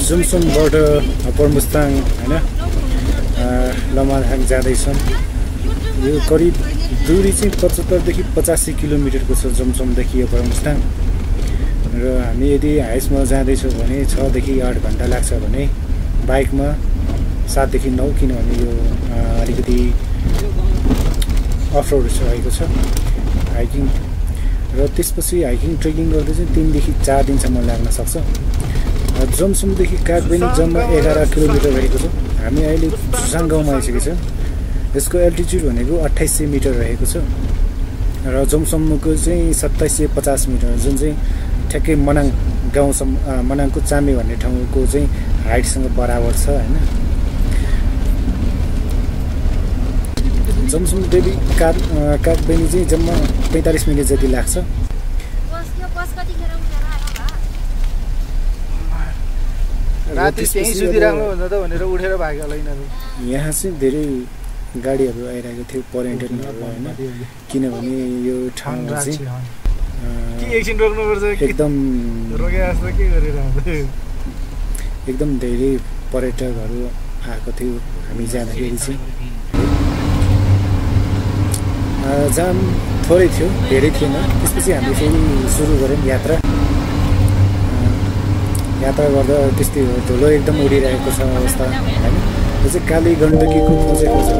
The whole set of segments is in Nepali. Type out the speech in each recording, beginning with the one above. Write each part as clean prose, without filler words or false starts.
जुमसुमबाट अप्पर मुस्ताङ हैन लमारहाङ जाँदैछौँ। यो करिब दूरी चाहिँ 75 देखि 85 किलोमिटरको छ जुमसुमदेखि अप्पर मुस्ताङ। र हामी यदि हाइसमा जाँदैछौँ भने 6 देखि 8 घन्टा लाग्छ भने बाइकमा 7 देखि 9, किनभने यो अलिकति अफ रोड रहेको छ हाइकिङ। र त्यसपछि हाइकिङ ट्रेकिङ गर्दा चाहिँ 3 देखि 4 दिनसम्म लाग्न सक्छ। जुमसुमदेखि कागबेनी जम्मा 11 किलोमिटर रहेको छ। हामी अहिले झुसाङ गाउँमा आइसकेको छौँ। यसको एल्टिट्युड भनेको 2800 मिटर रहेको छ र जुमसुमको चाहिँ 2750 मिटर, जुन चाहिँ ठ्याक्कै मनाङ गाउँसम्म, मनाङको चामे भन्ने ठाउँको चाहिँ हाइटसँग बराबर छ हैन। जुमसुमदेखि कागबेनी चाहिँ जम्मा 45 मिनट जति लाग्छ। राति त्यही सुतिराख्नु भन्दा त भनेर उठेर भाग्यो होला यिनीहरू। यहाँ चाहिँ धेरै गाडीहरू आइरहेको थियो पर्यटनहरू हैन, किनभने यो ठाउँमा चाहिँ के एकछिन रोक्नुपर्छ, एकदम रोके जस्तो के गरिरहेको एकदम धेरै पर्यटकहरू आएको थियो हामी जाँदाखेरि चाहिँ। जाम थोरै थियो, धेरै थिएन। त्यसपछि हामीले फेरि सुरु गऱ्यौँ यात्रा गर्दा त्यस्तै हो, धुलो एकदम उडिरहेको छ अवस्था हैन। यो चाहिँ काली गण्डकीको खोजेको छ।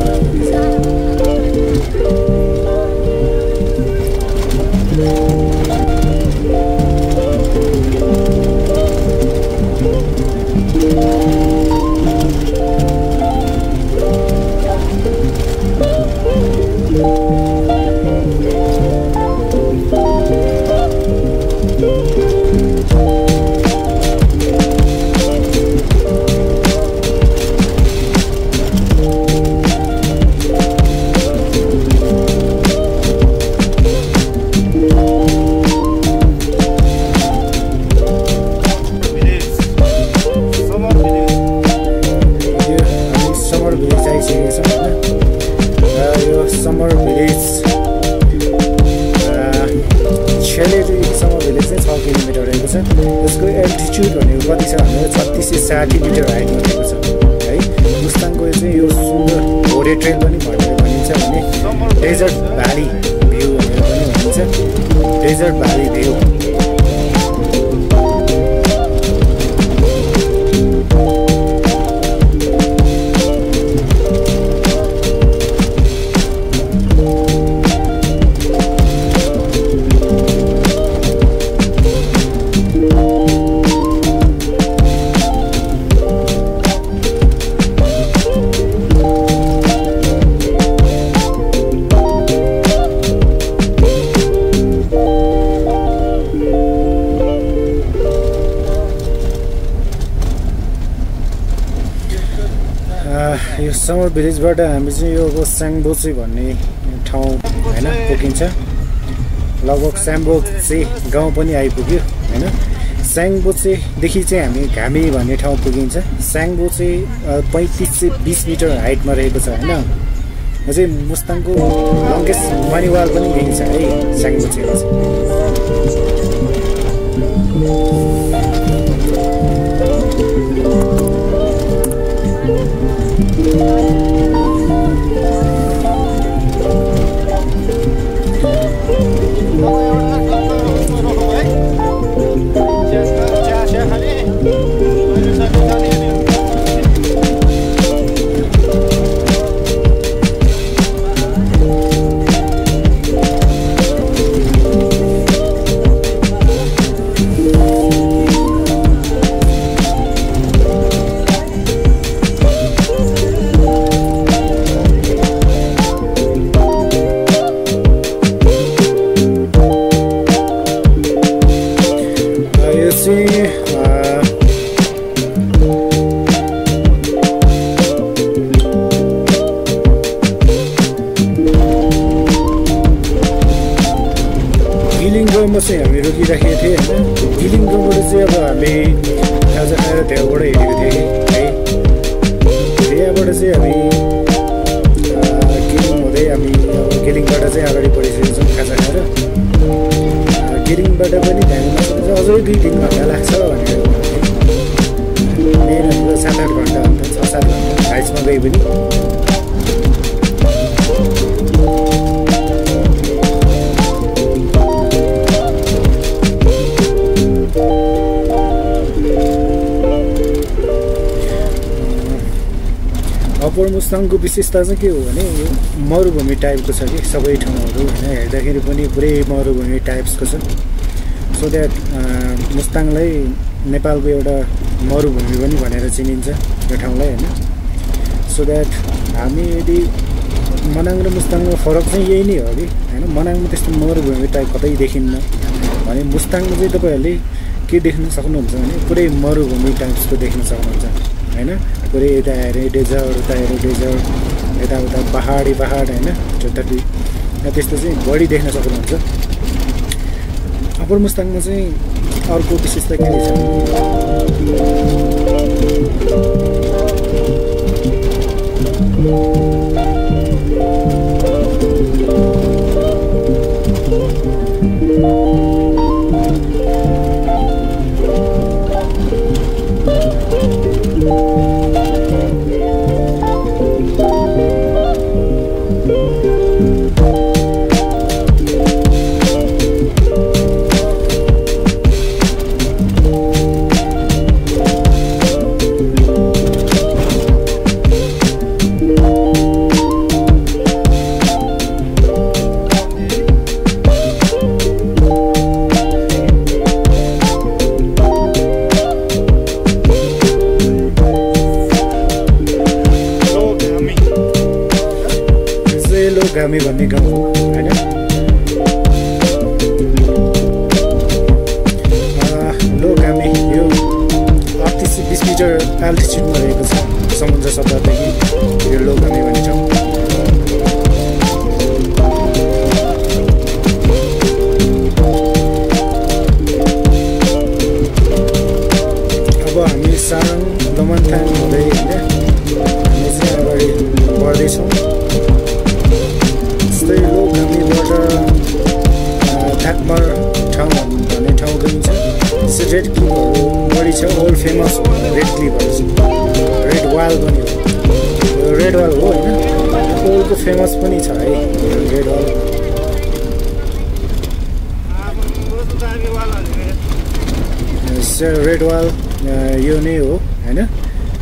यसको एल्टिट्युड भनेको कति छ भने 3660 मिटर हाइटमा रहेको छ है। मुस्ताङको चाहिँ यो सुन्दर घोडे ट्रेल पनि भनिन्छ भने डेजर्ट भ्याली भ्यू भनेर पनि भनिन्छ, डेजर्ट भ्याली भ्यू। यो समर भिलेजबाट हामी चाहिँ यो स्याङबोचे भन्ने ठाउँ होइन पुगिन्छ। लगभग स्याङबोचे गाउँ पनि आइपुग्यो होइन। स्याङबोचेदेखि चाहिँ हामी घामी भन्ने ठाउँ पुगिन्छ। स्याङबोचे 35 से 20 मिटर हाइटमा रहेको छ होइन। यो चाहिँ मुस्ताङको लङ्गेस्ट मनी वाल पनि यही छ है स्याङबोचेमा चाहिँ। गिलिङमा चाहिँ हामी रोकिराखेको थियौँ होइन। गिलिङबाट चाहिँ अब हामी खाजा खाएर त्यहाँबाट हिँडेको थियौँ है। त्यहाँबाट चाहिँ हामी गिलिङ हुँदै हामी गिलिङबाट चाहिँ अगाडि बढिसकेको छौँ खाजा खाएर। गिलिङबाट पनि ध्यानमा अझै 2-3 घन्टा लाग्छ भनेर मेन 7-8 घन्टा अन्त 6-7 घन्टा हाइट्समा गए पनि। अप्पर मुस्ताङको विशेषता चाहिँ के हो भने यो मरुभूमि टाइपको छ कि सबै ठाउँहरू होइन। हेर्दाखेरि पनि पुरै मरुभूमि टाइप्सको छ। सो द्याट मुस्ताङलाई नेपालको एउटा मरुभूमि पनि भनेर चिनिन्छ यो ठाउँलाई होइन। सो द्याट हामी यदि मनाङ र मुस्ताङमा फरक चाहिँ यही नै हो कि होइन। मनाङमा त्यस्तो मरुभूमि टाइप कतै देखिन्न भने मुस्ताङमा चाहिँ तपाईँहरूले के देख्न सक्नुहुन्छ भने पुरै मरुभूमि टाइप्सको देख्न सक्नुहुन्छ होइन। पुरै यता हेऱ्यो डेजर्ट, उता हेऱ्यो डेजर्ट, यताउता पहाडी पहाड होइन जताततै त्यस्तो चाहिँ बढी देख्न सक्नुहुन्छ। अप्पर मुस्ताङमा चाहिँ अर्को विशेषता के छ घामी भन्ने गाउँ हो होइन। लो घामी यो 38 से 20 मिटर एल्टिट्युडमा रहेको छ समुद्र सतहदेखि यो लो घामी भन्ने ठाउँ। अब हामी सारङ दमनथाङ हुँदै होइन हामी चाहिँ अगाडि बढ्दैछौँ। लो घामीबाट थाकमर ठाउँ भन्ने ठाउँ पनि छ। त्यसै रेड क्लिपहरू बढी छ। ओल्ड फेमस रेड क्लिपहरू छ। रेड वाल पनि हो यो रेड वाल हो होइन। ओल्डको फेमस पनि छ है रेड वाल। रेड वाल यो नै हो होइन।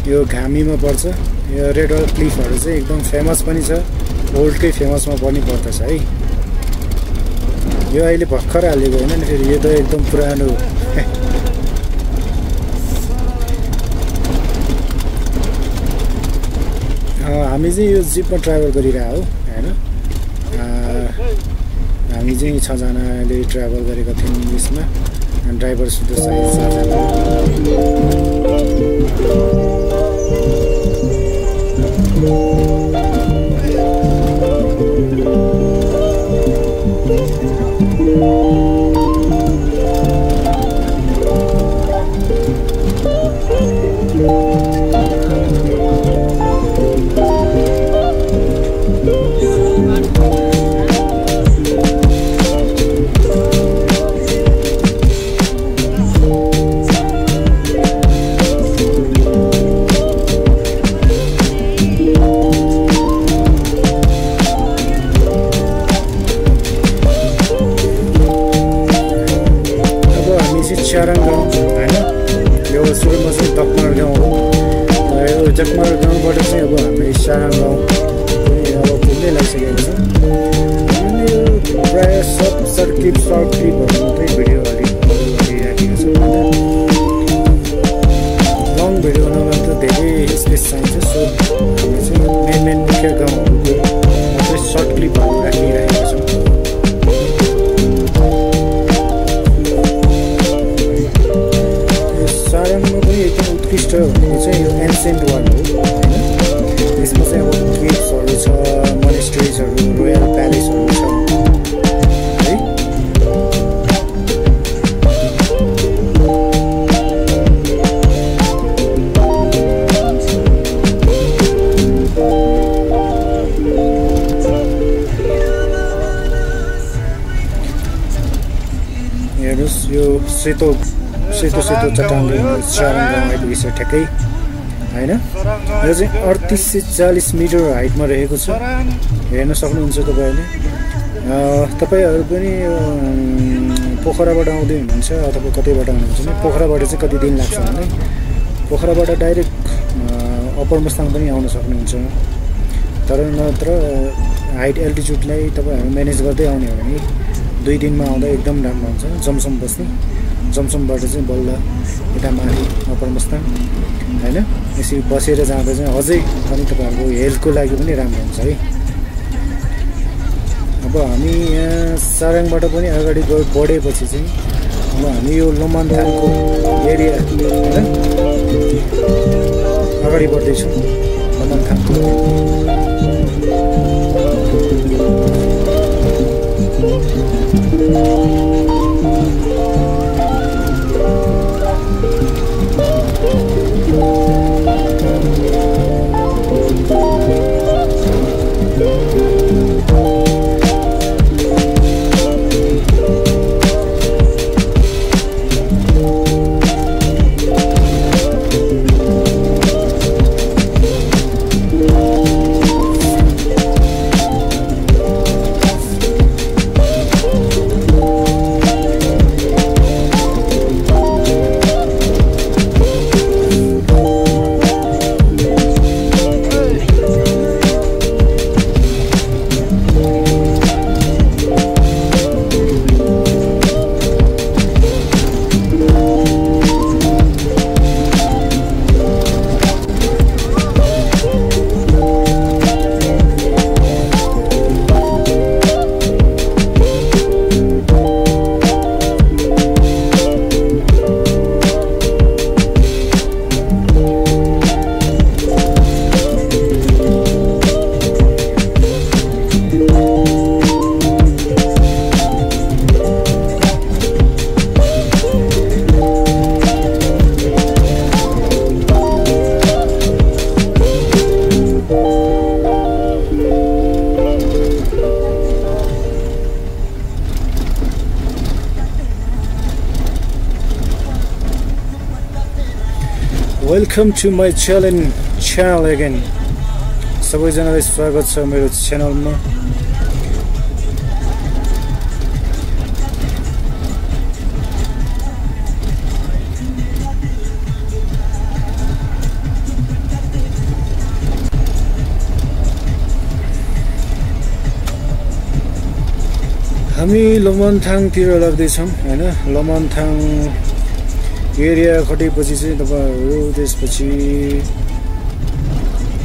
यो घामीमा पर्छ। यो रेड वाल क्लिफहरू चाहिँ एकदम फेमस पनि छ। ओल्डकै फेमसमा पनि पर्दछ है। यो अहिले भर्खर हालेको होइन नि फेरि यो त एकदम पुरानो हो। हामी चाहिँ यो जिपमा ट्राभल गरिरहेको हो होइन। हामी चाहिँ 6 जनाले ट्राभल गरेका थियौँ यसमा। ड्राइभर सुध 7 जना। जकमर गाउँबाट चाहिँ अब हामी सारङ गाउँ पनि अब पुग्दै लागिसकेको छ। प्रायः सब सर्ट क्लिपहरू मात्रै भिडियो हालिराखेको छु। लङ भिडियो बनाउन त धेरै स्पेस चाहिन्छ, सो हामी चाहिँ मेन मुख्य गाउँहरूको मात्रै सर्ट क्लिपहरू राखिरहेको छौँ। सारङमा पनि एकदम उत्कृष्ट भनेको चाहिँ यो एन्सेन्ट वाल हो होइन। यसमा चाहिँ अब केभ्सहरू छ, मोनेस्ट्रिजहरू, रोयल प्यालेसहरू छ है। हेर्नुहोस् यो सेतो चट्टानले सारङ गाउँ आइपुगेछ ठ्याक्कै होइन। यो चाहिँ 3840 मिटर हाइटमा रहेको छ, हेर्न सक्नुहुन्छ तपाईँहरूले। तपाईँहरू पनि पोखराबाट आउँदै हुनुहुन्छ अथवा कतैबाट आउनुहुन्छ भने पोखराबाट चाहिँ कति दिन लाग्छ भने पोखराबाट डाइरेक्ट अप्पर मुस्ताङ पनि आउन सक्नुहुन्छ। तर नत्र हाइट एल्टिच्युडलाई तपाईँहरू म्यानेज गर्दै आउने हो भने 2 दिनमा आउँदा एकदम राम्रो हुन्छ। जमसम बस्ने, जमसमबाट चाहिँ बल्ल यता माथि अप्पर मुस्ताङ होइन। यसरी बसेर जाँदा चाहिँ अझै पनि तपाईँहरूको हेल्थको लागि पनि राम्रो हुन्छ है। अब हामी यहाँ सारङबाट पनि अगाडि बढेपछि चाहिँ अब हामी यो लोमन्थाङको एरिया होइन अगाडि बढ्दैछौँ। लोमन्थाङको welcome to my channel again. सबैजनालाई स्वागत छ मेरो च्यानलमा। हामी लोमन्थाङतिर लाग्दैछौँ होइन। लोमन्थाङ एरिया खटेपछि चाहिँ तपाईँहरू त्यसपछि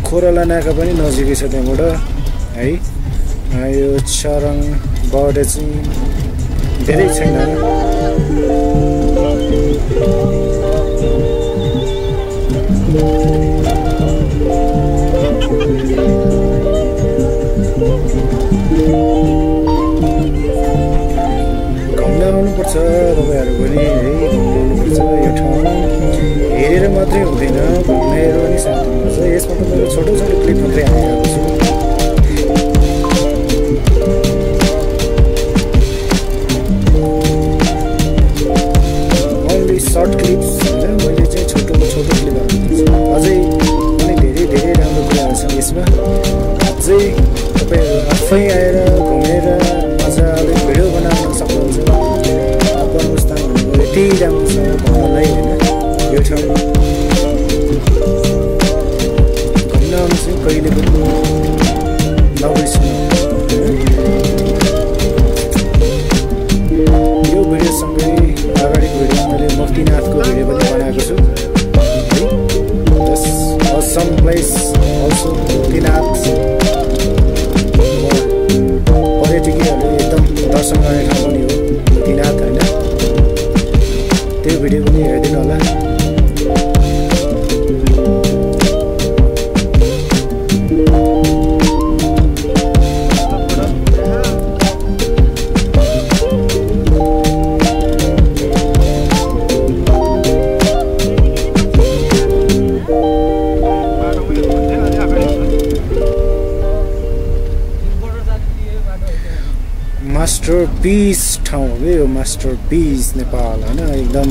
खोराला नाका पनि नजिकै छ त्यहाँबाट है। यो सारङबाट चाहिँ धेरै छैन। घुम्न आउनुपर्छ तपाईँहरू पनि है, घुम्नुपर्छ। यो ठाउँ हेरेर मात्रै हुँदैन, घुमेर पनि साथ हुनुपर्छ। यसमा त मैले छोटो क्लिप मात्रै हालिरहेको छु। ओन्ली सर्ट क्लिप्स होइन, मैले चाहिँ छोटो क्लिपहरू हाल्छु। अझै पनि धेरै राम्रो कुराहरू छन् यसमा। अझै तपाईँहरू आफै आएर घुमेर मजाले भिडियो बनाउन सक्नुहुन्छ। अप्पर मुस्ताङ भनेको यति राम्रो छ भन्नलाई होइन यो ठाउँ। place also Gopinath पर्यटकीयहरूले एकदम दर्शन गर्ने ठाउँ पनि हो गोपीनाथ होइन त्यो भिडियो पनि हेरिदिनु होला मास्टरपिस ठाउँ हो कि यो मास्टरपिस नेपाल होइन एकदम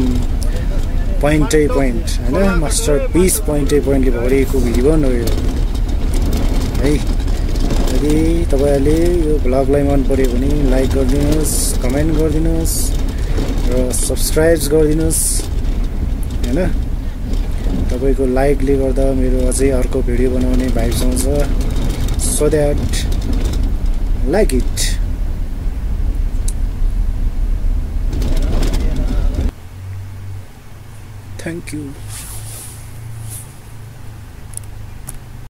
पोइन्टै पोइन्ट होइन मास्टरपिस पोइन्टै पोइन्टले भरिएको भिडियो हो यो है यदि तपाईँहरूले यो भ्लगलाई मन पर्यो भने लाइक गरिदिनुहोस् कमेन्ट गरिदिनुहोस् र सब्सक्राइब गरिदिनुहोस् होइन तपाईँको लाइकले गर्दा मेरो अझै अर्को भिडियो बनाउने भाइब्स आउँछ so that like it Thank you.